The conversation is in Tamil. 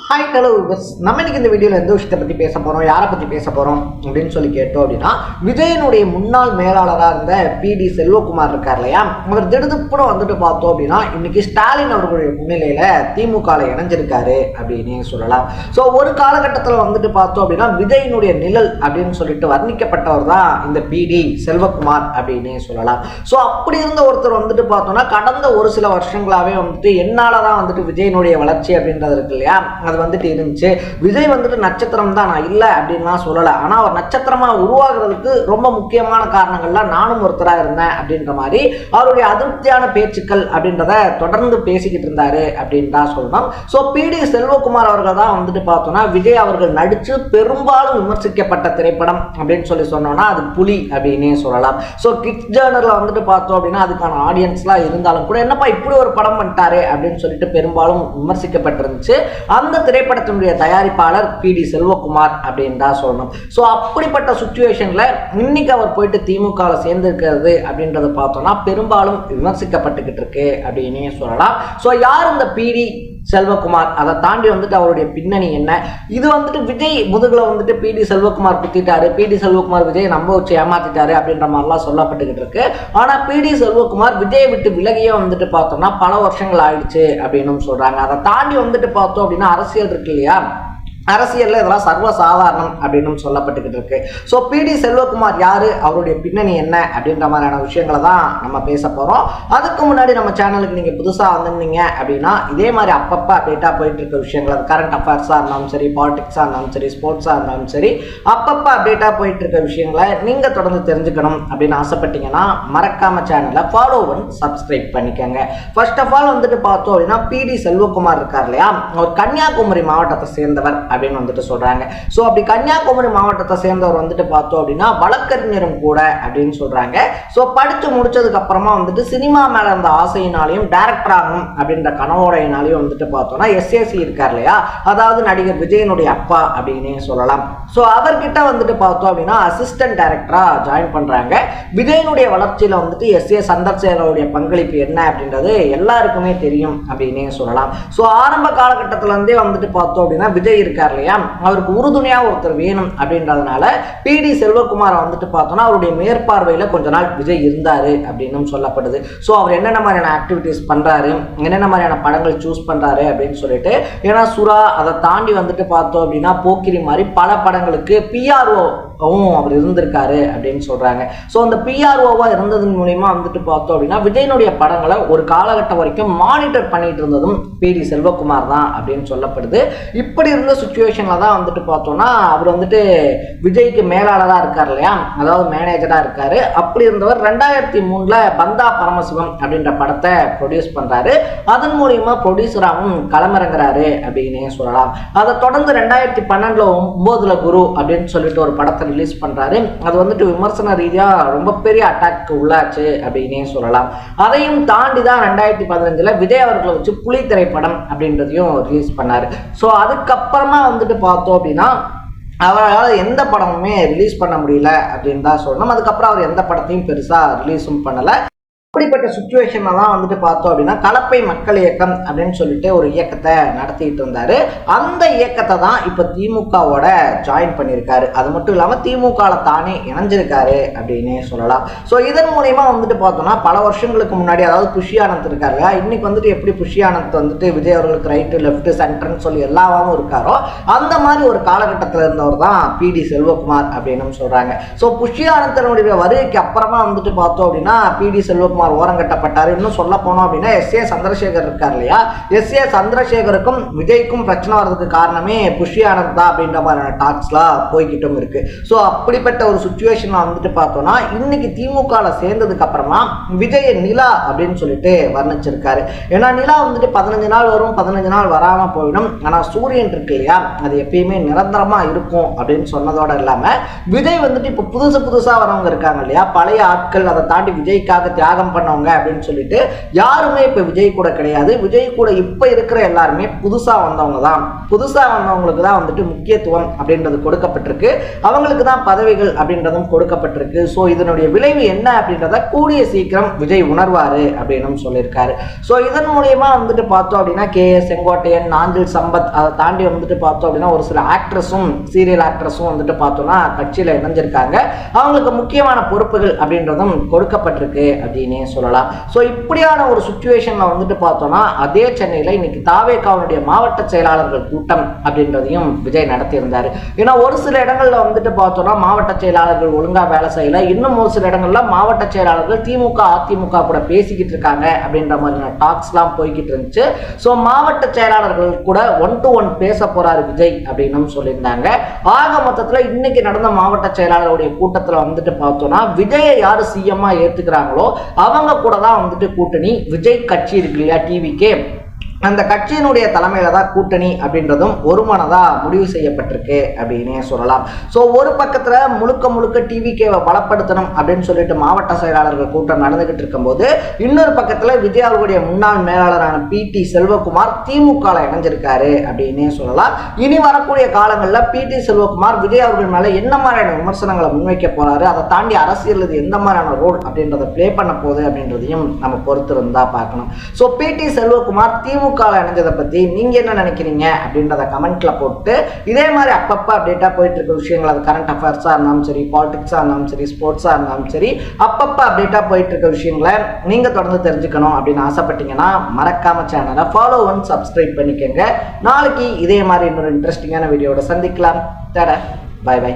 ஹாய் ஹலோ நம்ம இன்னைக்கு இந்த வீடியோவில் எந்த விஷயத்தை பற்றி பேச போகிறோம், யாரை பற்றி பேச போகிறோம் அப்படின்னு சொல்லி கேட்டோம் அப்படின்னா, விஜயனுடைய முன்னாள் மேலாளராக இருந்த பிடி செல்வகுமார் இருக்கார் இல்லையா, அவர் திடுதுப்புறம் வந்துட்டு பார்த்தோம் அப்படின்னா இன்னைக்கு ஸ்டாலின் அவர்களுடைய முன்னிலையில் திமுகவில் இணைஞ்சிருக்காரு அப்படின்னு சொல்லலாம். ஸோ ஒரு காலகட்டத்தில் வந்துட்டு பார்த்தோம் அப்படின்னா விஜயனுடைய நிழல் அப்படின்னு சொல்லிட்டு வர்ணிக்கப்பட்டவர் தான் இந்த பிடி செல்வகுமார் அப்படின்னு சொல்லலாம். ஸோ அப்படி இருந்த ஒருத்தர் வந்துட்டு பார்த்தோம்னா கடந்த ஒரு சில வருஷங்களாகவே வந்துட்டு என்னால் தான் வந்துட்டு விஜயனுடைய வளர்ச்சி அப்படின்றது இருக்கு இல்லையா, அது வந்துட்டு இருந்துச்சு. விஜய் வந்துட்டு நட்சத்திரம் தான், நான் இல்லை அப்படின்லாம் சொல்லலை, ஆனால் அவர் நட்சத்திரமா உருவாகிறதுக்கு ரொம்ப முக்கியமான காரணங்கள்லாம் நானும் ஒருத்தராக இருந்தேன் அப்படின்ற மாதிரி அவருடைய அதிருப்தியான பேச்சுக்கள் அப்படின்றத தொடர்ந்து பேசிக்கிட்டு இருந்தாரு அப்படின்னு தான் சொல்லணும். ஸோ பிடி செல்வகுமார் அவர்கள் தான் வந்துட்டு பார்த்தோம்னா விஜய் அவர்கள் நடித்து பெரும்பாலும் விமர்சிக்கப்பட்ட திரைப்படம் அப்படின்னு சொல்லி சொன்னோம்னா அது புலி அப்படின்னே சொல்லலாம். ஸோ கிட்ஸ் ஜேர்னரில் வந்துட்டு பார்த்தோம் அப்படின்னா அதுக்கான ஆடியன்ஸ்லாம் இருந்தாலும் கூட என்னப்பா இப்படி ஒரு படம் பண்ணிட்டாரு அப்படின்னு சொல்லிட்டு பெரும்பாலும் விமர்சிக்கப்பட்டிருந்துச்சு. அந்த திரைப்படத்தினுடைய தயாரிப்பாளர் பிடி செல்வகுமார் அப்படின்னு தான் சொல்லணும். ஸோ அப்படிப்பட்ட சுச்சுவேஷன்ல இன்னைக்கு அவர் போயிட்டு திமுகவில் சேர்ந்திருக்கிறது அப்படின்றத பார்த்தோம்னா பெரும்பாலும் விமர்சிக்கப்பட்டுக்கிட்டு இருக்கு அப்படின்னு சொல்லலாம். ஸோ யார் இந்த பிடி செல்வகுமார், அதை தாண்டி வந்துட்டு அவருடைய பின்னணி என்ன, இது வந்துட்டு விஜய் முதுகுல வந்துட்டு பிடி செல்வகுமார் குத்திட்டாரு, பிடி செல்வகுமார் விஜய் நம்ப வச்சு ஏமாத்திட்டாரு அப்படின்ற மாதிரிலாம் சொல்லப்பட்டுக்கிட்டு இருக்கு. ஆனா பிடி செல்வகுமார் விஜய் விட்டு விலகியே வந்துட்டு பார்த்தோம்னா பல வருஷங்கள் ஆயிடுச்சு அப்படின்னு சொல்றாங்க. அதை தாண்டி வந்துட்டு பார்த்தோம் அப்படின்னா அரசியல் இருக்கு இல்லையா, அரசியலில் இதெல்லாம் சர்வசாதாரணம் அப்படின்னு சொல்லப்பட்டுக்கிட்டு இருக்கு. ஸோ பிடி செல்வகுமார் யாரு, அவருடைய பின்னணி என்ன அப்படின்ற மாதிரியான விஷயங்களை தான் நம்ம பேச போகிறோம். அதுக்கு முன்னாடி நம்ம சேனலுக்கு நீங்கள் புதுசாக வந்திருந்தீங்க அப்படின்னா இதே மாதிரி அப்பப்போ அப்டேட்டாக போயிட்டு இருக்க விஷயங்கள், அது கரண்ட் அஃபேர்ஸாக இருந்தாலும் சரி, பாலிடிக்ஸாக இருந்தாலும் சரி, ஸ்போர்ட்ஸாக இருந்தாலும் சரி, அப்பப்போ அப்டேட்டாக போயிட்டு இருக்க விஷயங்களை நீங்கள் தொடர்ந்து தெரிஞ்சுக்கணும் அப்படின்னு ஆசைப்பட்டீங்கன்னா மறக்காம சேனலை ஃபாலோ பண்ணி சப்ஸ்கிரைப் பண்ணிக்கோங்க. ஃபர்ஸ்ட் ஆஃப் ஆல் வந்துட்டு பார்த்தோம் அப்படின்னா பிடி செல்வகுமார் இருக்கார் இல்லையா, அவர் கன்னியாகுமரி மாவட்டத்தை சேர்ந்தவர் அப்படின்னு வந்துட்டு சொல்றாங்க. சோ அப்படி கன்னியாகுமரி மாவட்டத்தை சேர்ந்தவர் வந்துட்டு பார்த்தோம் அப்படின்னா வழக்கறிஞரும் கூட அப்படின்னு சொல்றாங்க. சோ படிச்சு முடிச்சதுக்கு அப்புறமா வந்துட்டு சினிமா மேல இருந்த ஆசையினாலையும் டைரக்டர் ஆகணும் அப்படின்ற கனவோடையினாலையும் வந்துட்டு பார்த்தோம்னா எஸ்ஏசி இருக்கார் இல்லையா, அதாவது நடிகர் விஜயனுடைய அப்பா அப்படின்னு சொல்லலாம். சோ அவர்கிட்ட வந்துட்டு பார்த்தோம் அப்படின்னா அசிஸ்டன்ட் டைரக்டரா ஜாயின் பண்றாங்க. விஜயனுடைய வளர்ச்சியில வந்துட்டு எஸ்ஏ சந்திரசேகரோடைய பங்களிப்பு என்ன அப்படின்றது எல்லாருக்குமே தெரியும் அப்படின்னு சொல்லலாம். சோ ஆரம்ப காலகட்டத்தில இருந்தே வந்துட்டு பார்த்தோம் அப்படின்னா விஜய் இருக்கார் இல்லையா, அவருக்கு உறுதுணையா ஒருத்தர் வேணும் அப்படின்றதுனால பிடி செல்வகுமார் வந்துட்டு பார்த்தோம்னா அவருடைய மேற்பார்வையில கொஞ்ச நாள் விஜய் இருந்தாரு அப்படின்னு சொல்லப்படுது. ஸோ அவர் என்னென்ன மாதிரியான ஆக்டிவிட்டிஸ் பண்றாரு, என்னென்ன மாதிரியான படங்கள் சூஸ் பண்றாரு அப்படின்னு சொல்லிட்டு, ஏன்னா சுறா அதை தாண்டி வந்துட்டு பார்த்தோம் அப்படின்னா போக்கிரி மாதிரி பல படங்களுக்கு பிஆர்ஓ அவர் இருந்திருக்காரு அப்படின்னு சொல்றாங்க. ஸோ அந்த பிஆர்ஓவா இருந்ததன் மூலியமா வந்துட்டு பார்த்தோம் அப்படின்னா விஜயனுடைய படங்களை ஒரு காலகட்டம் வரைக்கும் மானிட்டர் பண்ணிட்டு இருந்ததும் பிடி செல்வகுமார் தான் அப்படின்னு சொல்லப்படுது. இப்படி இருந்த சுச்சுவேஷன்ல தான் வந்துட்டு பார்த்தோம்னா அவர் வந்துட்டு விஜய்க்கு மேலாளராக இருக்கார் இல்லையா, அதாவது மேனேஜரா இருக்காரு. அப்படி இருந்தவர் 2003 பந்தா பரமசிவம் அப்படின்ற படத்தை ப்ரொடியூஸ் பண்றாரு. அதன் மூலியமா ப்ரொடியூசராகவும் களமிறங்குறாரு அப்படின்னு சொல்லலாம். அதை தொடர்ந்து 2012 குரு அப்படின்னு சொல்லிட்டு ஒரு படத்தை ரிலீஸ் பண்றாரு. அது வந்துட்டு விமர்சன ரீதியா ரொம்ப பெரிய அட்டாக் உள்ளாச்சு அப்படின்னே சொல்லலாம். அதையும் தாண்டி தான் 2015 விஜய் அவர்களை வச்சு புலி திரைப்படம் அப்படின்றதையும் ரிலீஸ் பண்ணாரு. ஸோ அதுக்கப்புறமா வந்துட்டு பார்த்தோம் அப்படின்னா அவரால் எந்த படமுமே ரிலீஸ் பண்ண முடியல அப்படின்னு தான் சொல்லணும். அதுக்கப்புறம் அவர் எந்த படத்தையும் பெருசா ரிலீஸும் பண்ணல. அப்படிப்பட்ட சுச்சுவேஷன்ல தான் வந்துட்டு பார்த்தோம் அப்படின்னா கலப்பை மக்கள் இயக்கம் அப்படின்னு சொல்லிட்டு ஒரு இயக்கத்தை நடத்திட்டு இருந்தாரு. அந்த இயக்கத்தை தான் இப்ப திமுகவோட ஜாயின் பண்ணியிருக்காரு. அது மட்டும் இல்லாம திமுகல தானே இணைஞ்சிருக்காரு அப்படின்னே சொல்லலாம். ஸோ இதன் மூலயமா வந்துட்டு பார்த்தோம்னா பல வருஷங்களுக்கு முன்னாடி, அதாவது புஷி ஆனந்த் இருக்காரு, இன்னைக்கு வந்துட்டு எப்படி புஷி ஆனந்த் வந்துட்டு விஜய் அவர்களுக்கு ரைட்டு லெஃப்ட் சென்டர்னு சொல்லி எல்லாவும் இருக்காரோ அந்த மாதிரி ஒரு காலகட்டத்தில் இருந்தவர் தான் பிடி செல்வகுமார் அப்படின்னு சொல்றாங்க. ஸோ புஷி ஆனந்தனுடைய வருகைக்கு அப்புறமா வந்துட்டு பார்த்தோம் அப்படின்னா பிடி செல்வகுமார் ஓரங்கட்டப்பட்டாரு. இன்னும் சொல்ல போனோம் அப்படின்னா எஸ்ஏ சந்திரசேகர் இருக்கார் இல்லையா, எஸ்ஏ சந்திரசேகருக்கும் விஜய்க்கும் பிரச்சனை வர்றதுக்கு காரணமே புஷி ஆனந்த் தான் அப்படின்ற மாதிரியான டாக்ஸ்லாம் போய்கிட்டும் இருக்கு. ஸோ அப்படிப்பட்ட ஒரு சுச்சுவேஷன்ல வந்துட்டு பார்த்தோம்னா இன்னைக்கு திமுகல சேர்ந்ததுக்கு அப்புறமா விஜய் நிலா அப்படின்னு சொல்லிட்டு வர்ணிச்சிருக்காரு. ஏன்னா நிலா வந்துட்டு 15 நாள் வரும், 15 நாள் வராம போயிடும், ஆனா சூரியன் இருக்கு இல்லையா அது எப்பயுமே நிரந்தரமா இருக்கும் அப்படின்னு சொன்னதோட இல்லாம விஜய் வந்துட்டு இப்ப புதுசா வரவங்க இருக்காங்க இல்லையா, பழைய ஆட்கள், அதை தாண்டி விஜய்க்காக தியாகம் காலம் பண்ணவங்க அப்படின்னு சொல்லிட்டு யாருமே இப்ப விஜய் கூட கிடையாது. விஜய் கூட இப்ப இருக்கிற எல்லாருமே புதுசா வந்தவங்க தான். புதுசா வந்தவங்களுக்கு தான் வந்துட்டு முக்கியத்துவம் அப்படின்றது கொடுக்கப்பட்டிருக்கு. அவங்களுக்கு தான் பதவிகள் அப்படின்றதும் கொடுக்கப்பட்டிருக்கு. ஸோ இதனுடைய விளைவு என்ன அப்படின்றத கூடிய சீக்கிரம் விஜய் உணர்வாரு அப்படின்னு சொல்லியிருக்காரு. ஸோ இதன் மூலியமா வந்துட்டு பார்த்தோம் அப்படின்னா KS செங்கோட்டையன், நாஞ்சில் சம்பத், அதை தாண்டி வந்துட்டு பார்த்தோம் அப்படின்னா ஒரு சில ஆக்ட்ரஸும் சீரியல் ஆக்ட்ரஸும் வந்துட்டு பார்த்தோம்னா கட்சியில இணைஞ்சிருக்காங்க. அவங்களுக்கு முக்கியமான பொறுப்புகள் அப்படின்றதும் கொடுக்கப்பட்டிருக்கு அப்படின்னே சொல்லலாம். ஸோ இப்படியான ஒரு சுச்சுவேஷன்ல வந்துட்டு பார்த்தோம்னா அதே சென்னையில இன்னைக்கு தாவேகாவுடைய மாவட்ட செயலாளர்கள் கூட்டம் அப்படின்றதையும் விஜய் நடத்தியிருந்தாரு. ஏன்னா ஒரு சில இடங்கள்ல வந்துட்டு பார்த்தோம்னா மாவட்ட செயலாளர்கள் ஒழுங்கா வேலை செய்யல, இன்னும் ஒரு சில இடங்கள்ல மாவட்ட செயலாளர்கள் திமுக அதிமுக கூட பேசிக்கிட்டு இருக்காங்க அப்படின்ற மாதிரியான டாக்ஸ் எல்லாம் போய்கிட்டு இருந்துச்சு. ஸோ மாவட்ட செயலாளர்கள் கூட 1-to-1 பேச போறாரு விஜய் அப்படின்னு சொல்லியிருந்தாங்க. ஆக மொத்தத்துல இன்னைக்கு நடந்த மாவட்ட செயலாளருடைய கூட்டத்துல வந்துட்டு பார்த்தோம்னா விஜயை யாரு சிஎம்மா ஏத்துக்கிறாங்களோ அவங்க கூட தான் வந்துட்டு கூட்டணி. விஜய் கட்சி இருக்கு இல்லையா டிவிக்கு, அந்த கட்சியினுடைய தலைமையில தான் கூட்டணி அப்படின்றதும் ஒருமனதா முடிவு செய்யப்பட்டிருக்கு அப்படின்னே சொல்லலாம். ஸோ ஒரு பக்கத்துல முழுக்க டிவிகேவை பலப்படுத்தணும் அப்படின்னு சொல்லிட்டு மாவட்ட செயலாளர்கள் கூட்டம் நடந்துகிட்டு இருக்கும்போது இன்னொரு பக்கத்துல விஜய் அவர்களுடைய முன்னாள் மேலாளரான PT செல்வகுமார் திமுக இணைஞ்சிருக்காரு அப்படின்னே சொல்லலாம். இனி வரக்கூடிய காலங்களில் PT செல்வகுமார் விஜய் அவர்கள் மேல என்ன மாதிரியான விமர்சனங்களை முன்வைக்க போறாரு, அதை தாண்டி அரசியல் இது எந்த மாதிரியான ரோல் அப்படின்றத பிளே பண்ண போகுது அப்படின்றதையும் நம்ம பொறுத்து இருந்தா பார்க்கணும். ஸோ PT செல்வகுமார் திமுக இணைஞ்சதை பத்தி நீங்க என்ன நினைக்கிறீங்க அப்படின்றத கமெண்ட்ல போட்டு இதே மாதிரி அப்பப்ப அப்டேட்டா போயிட்டு இருக்க விஷயங்கள், அது கரண்ட் அஃபேர்ஸா இருந்தாலும் சரி, பாலிடிக்ஸா இருந்தாலும் சரி, ஸ்போர்ட்ஸா இருந்தாலும் சரி, அப்பப்ப அப்டேட்டா போயிட்டு இருக்க விஷயங்களை நீங்க தொடர்ந்து தெரிஞ்சுக்கணும் அப்படின்னு ஆசைப்பட்டீங்கன்னா மறக்காம சேனலை ஃபாலோ அண்ட் சப்ஸ்கிரைப் பண்ணிக்கோங்க. நாளைக்கு இதே மாதிரி இன்னொரு இன்ட்ரெஸ்டிங்கான வீடியோட சந்திக்கலாம். Bye by.